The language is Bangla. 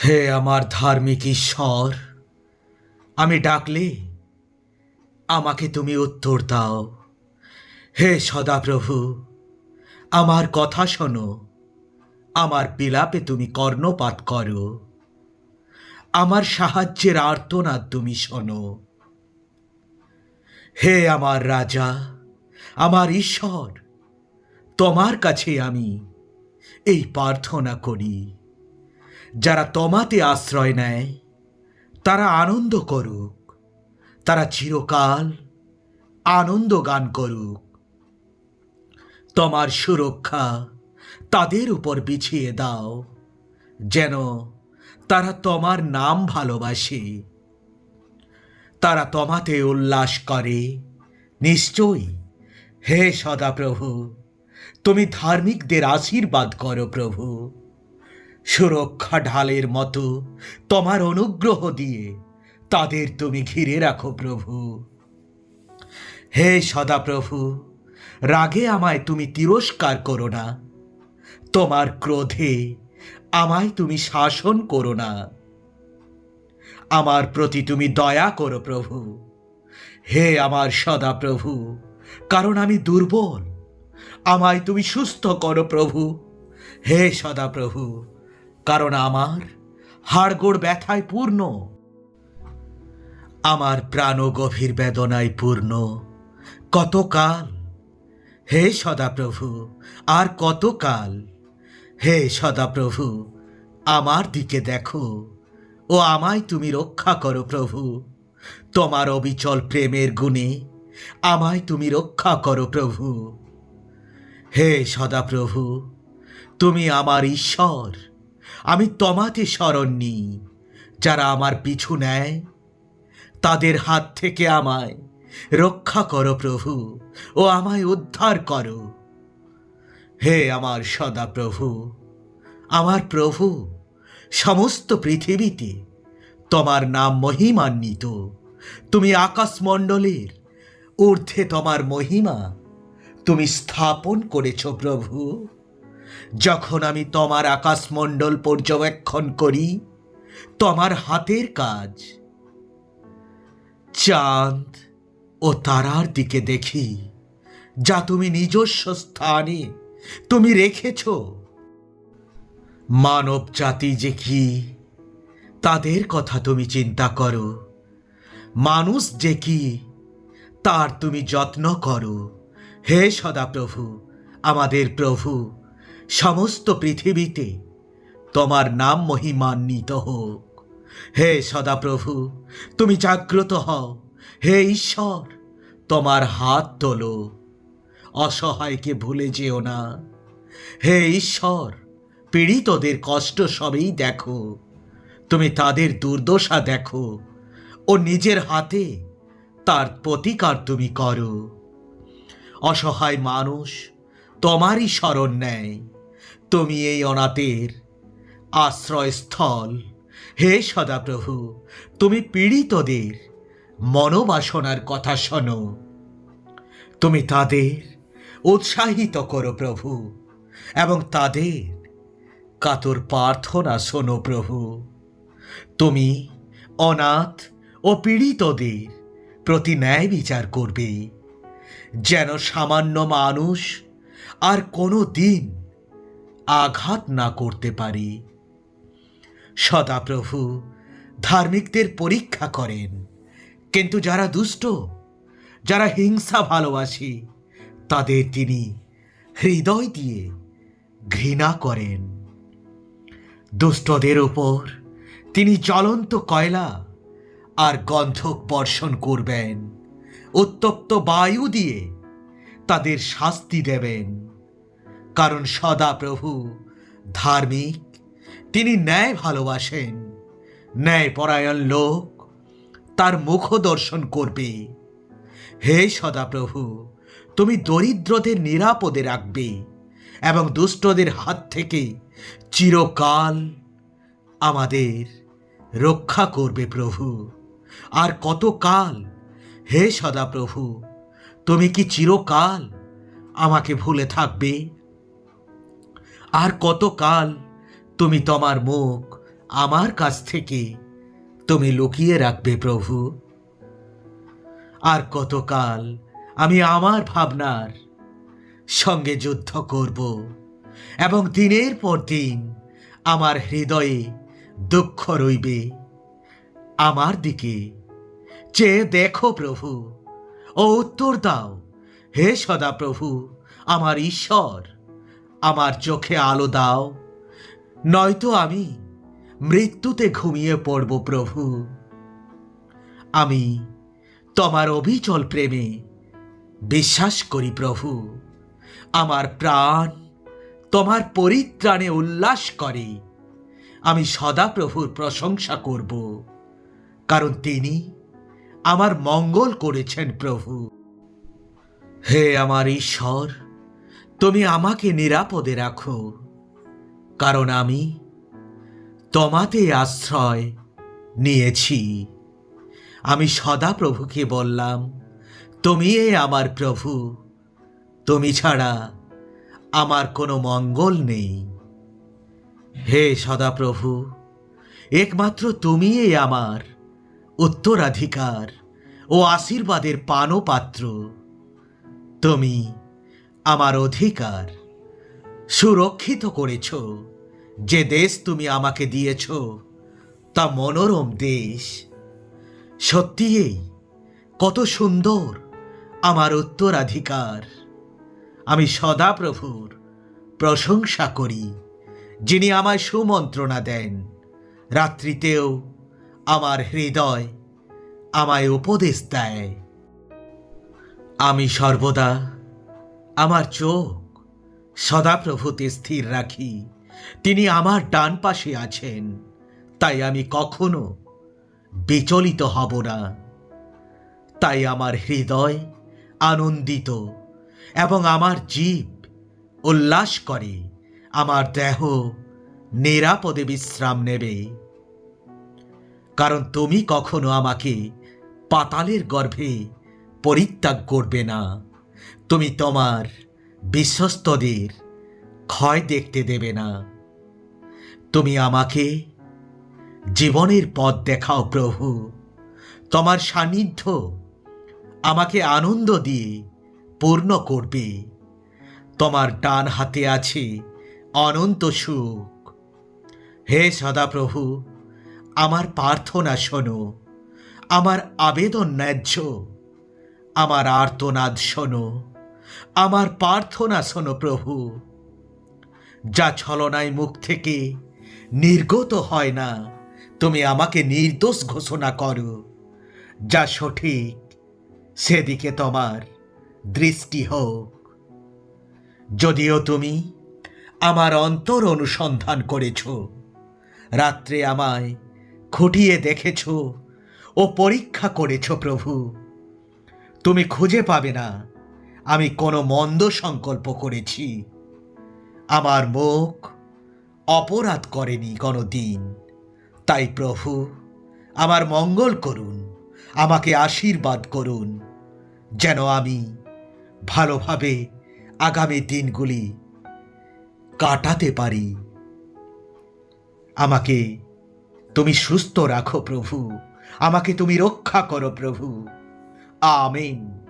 হে আমার ধার্মিক ঈশ্বর, আমি ডাকলে আমাকে তুমি উত্তর দাও। হে সদাপ্রভু, আমার কথা শোনো, আমার বিলাপে তুমি কর্ণপাত করো, আমার সাহায্যের আর্তনাদ তুমি শোনো। হে আমার রাজা, আমার ঈশ্বর, তোমার কাছে আমি এই প্রার্থনা করি। যারা তোমাতে আশ্রয় নেয় তারা আনন্দ করুক, তারা চিরকাল আনন্দ গান করুক। তোমার সুরক্ষা তাদের উপর বিছিয়ে দাও, যেন তারা তোমার নাম ভালোবাসে, তারা তোমাতে উল্লাস করে। নিশ্চয়ই হে সদাপ্রভু, তুমি ধার্মিকদের আশীর্বাদ করো প্রভু। সুরক্ষা ঢালের মতো তোমার অনুগ্রহ দিয়ে তাদের তুমি ঘিরে রাখো প্রভু। হে সদাপ্রভু, রাগে আমায় তুমি তিরস্কার করো না, তোমার ক্রোধে আমায় তুমি শাসন করো না। আমার প্রতি তুমি দয়া করো প্রভু। হে আমার সদাপ্রভু, কারণ আমি দুর্বল, আমায় তুমি সুস্থ করো প্রভু। হে সদাপ্রভু, কারণ আমার হাড়গোড় ব্যথায় পূর্ণ, আমার প্রাণ গভীর বেদনায় পূর্ণ। কতকাল হে সদাপ্রভু, আর কতকাল? হে সদাপ্রভু, আমার দিকে দেখো ও আমায় তুমি রক্ষা করো প্রভু। তোমার অবিচল প্রেমের গুণে আমায় তুমি রক্ষা করো প্রভু। হে সদাপ্রভু, তুমি আমার ঈশ্বর, আমি তোমাতে শরণ নিই। যারা আমার পিছু নেয় তাদের হাত থেকে আমায় রক্ষা করো প্রভু ও আমায় উদ্ধার করো। হে আমার সদাপ্রভু, আমার প্রভু, সমস্ত পৃথিবীতে তোমার নাম মহিমান্বিত। তুমি আকাশমণ্ডলের ঊর্ধ্বে তোমার মহিমা তুমি স্থাপন করেছ প্রভু। যখন আমি তোমার আকাশমণ্ডল পর্যবেক্ষণ করি, তোমার হাতের কাজ, চাঁদ ও তারার দিকে দেখি, যা তুমি নিজস্ব স্থানে তুমি রেখেছ। মানব জাতি যে কি, তাদের কথা তুমি চিন্তা করো। মানুষ যে কি, তার তুমি যত্ন করো। হে সদাপ্রভু, আমাদের প্রভু, সমস্ত পৃথিবীতে তোমার নাম মহিমান্বিত হোক। হে সদাপ্রভু, তুমি জাগ্রত হও। হে ঈশ্বর, তোমার হাত তোলো, অসহায়কে ভুলে যেও না। হে ঈশ্বর, পীড়িতদের কষ্ট সবেই দেখো, তুমি তাদের দুর্দশা দেখো ও নিজের হাতে তার প্রতিকার তুমি করো। অসহায় মানুষ তোমারই শরণ নেয়, তুমি এই অনাথের আশ্রয়স্থল। হে সদাপ্রভু, তুমি পীড়িতদের মনোবাসনার কথা শোনো, তুমি তাদের উৎসাহিত করো প্রভু, এবং তাদের কাতর প্রার্থনা শোনো প্রভু। তুমি অনাথ ও পীড়িতদের প্রতি ন্যায় বিচার করবে, যেন সামান্য মানুষ আর কোনো দিন আঘাত না করতে পারে। সদাপ্রভু ধার্মিকদের পরীক্ষা করেন, কিন্তু যারা দুষ্ট, যারা হিংসা ভালোবাসে, তাদের তিনি হৃদয় দিয়ে ঘৃণা করেন। দুষ্টদের ওপর তিনি জ্বলন্ত কয়লা আর গন্ধক বর্ষণ করবেন, উত্তপ্ত বায়ু দিয়ে তাদের শাস্তি দেবেন। কারণ সদাপ্রভু ধার্মিক, তিনি ন্যায় ভালোবাসেন। ন্যায়পরায়ণ লোক তার মুখ দর্শন করবে। হে সদাপ্রভু, তুমি দরিদ্রদের নিরাপদে রাখবে এবং দুষ্টদের হাত থেকে চিরকাল আমাদের রক্ষা করবে প্রভু। আর কতকাল? হে সদাপ্রভু, তুমি কি চিরকাল আমাকে ভুলে থাকবে? আর কতকাল তুমি তোমার মুখ আমার কাছ থেকে তুমি লুকিয়ে রাখবে প্রভু? আর কতকাল আমি আমার ভাবনার সঙ্গে যুদ্ধ করব এবং দিনের পর দিন আমার হৃদয়ে দুঃখ রইবে? আমার দিকে চেয়ে দেখো প্রভু ও উত্তর দাও। হে সদাপ্রভু, আমার ঈশ্বর, আমার চোখে আলো দাও, নয়তো আমি মৃত্যুতে ঘুমিয়ে পড়ব প্রভু। আমি তোমার অবিচল প্রেমে বিশ্বাস করি প্রভু। আমার প্রাণ তোমার পরিত্রাণে উল্লাস করে। আমি সদাপ্রভুর প্রশংসা করব, কারণ তিনি আমার মঙ্গল করেছেন প্রভু। হে আমার ঈশ্বর, তুমি আমাকে নিরাপদে রাখো, কারণ আমি তোমাতে আশ্রয় নিয়েছি। আমি সদাপ্রভুকে বললাম, তুমি আমার প্রভু, তুমি ছাড়া আমার কোনো মঙ্গল নেই। হে সদাপ্রভু, একমাত্র তুমিই আমার উত্তরাধিকার ও আশীর্বাদের পানপাত্র। তুমি আমার অধিকার সুরক্ষিত করেছ। যে দেশ তুমি আমাকে দিয়েছ তা মনোরম দেশ। সত্যিই কত সুন্দর আমার উত্তরাধিকার। আমি সদাপ্রভুর প্রশংসা করি, যিনি আমায় সুমন্ত্রণা দেন। রাত্রিতেও আমার হৃদয় আমায় উপদেশ দেয়। আমি সর্বদা আমার চোখ সদাপ্রভুতে স্থির রাখি। তিনি আমার ডান পাশে আছেন, তাই আমি কখনো বিচলিত হব না। তাই আমার হৃদয় আনন্দিত এবং আমার জীব উল্লাস করে। আমার দেহ নিরাপদে বিশ্রাম নেবে, কারণ তুমি কখনো আমাকে পাতালের গর্ভে পরিত্যাগ করবে না। তুমি তোমার বিশ্বস্তদের ক্ষয় দেখতে দেবে না। তুমি আমাকে জীবনের পথ দেখাও প্রভু। তোমার সান্নিধ্য আমাকে আনন্দ দিয়ে পূর্ণ করবে। তোমার ডান হাতে আছে অনন্ত সুখ। হে সদাপ্রভু, আমার প্রার্থনা শোনো, আমার আবেদন ন্যায্য, আমার আর্তনাদ শোনো, আমার প্রার্থনা শোনো প্রভু। যা ছলনায় মুখ থেকে নির্গত হয় না, তুমি আমাকে নির্দোষ ঘোষণা করো। যা সঠিক সেদিকে তোমার দৃষ্টি হোক। যদিও তুমি আমার অন্তর অনুসন্ধান করেছ, রাত্রে আমায় খুঁটিয়ে দেখেছ ও পরীক্ষা করেছ প্রভু, তুমি খুঁজে পাবে না আমি কোনো মন্দ সংকল্প করেছি। আমার মুখ অপরাধ করেনি কোনো দিন। তাই প্রভু, আমার মঙ্গল করুন, আমাকে আশীর্বাদ করুন, যেন আমি ভালোভাবে আগামী দিনগুলি কাটাতে পারি। আমাকে তুমি সুস্থ রাখো প্রভু, আমাকে তুমি রক্ষা করো প্রভু। আমিন।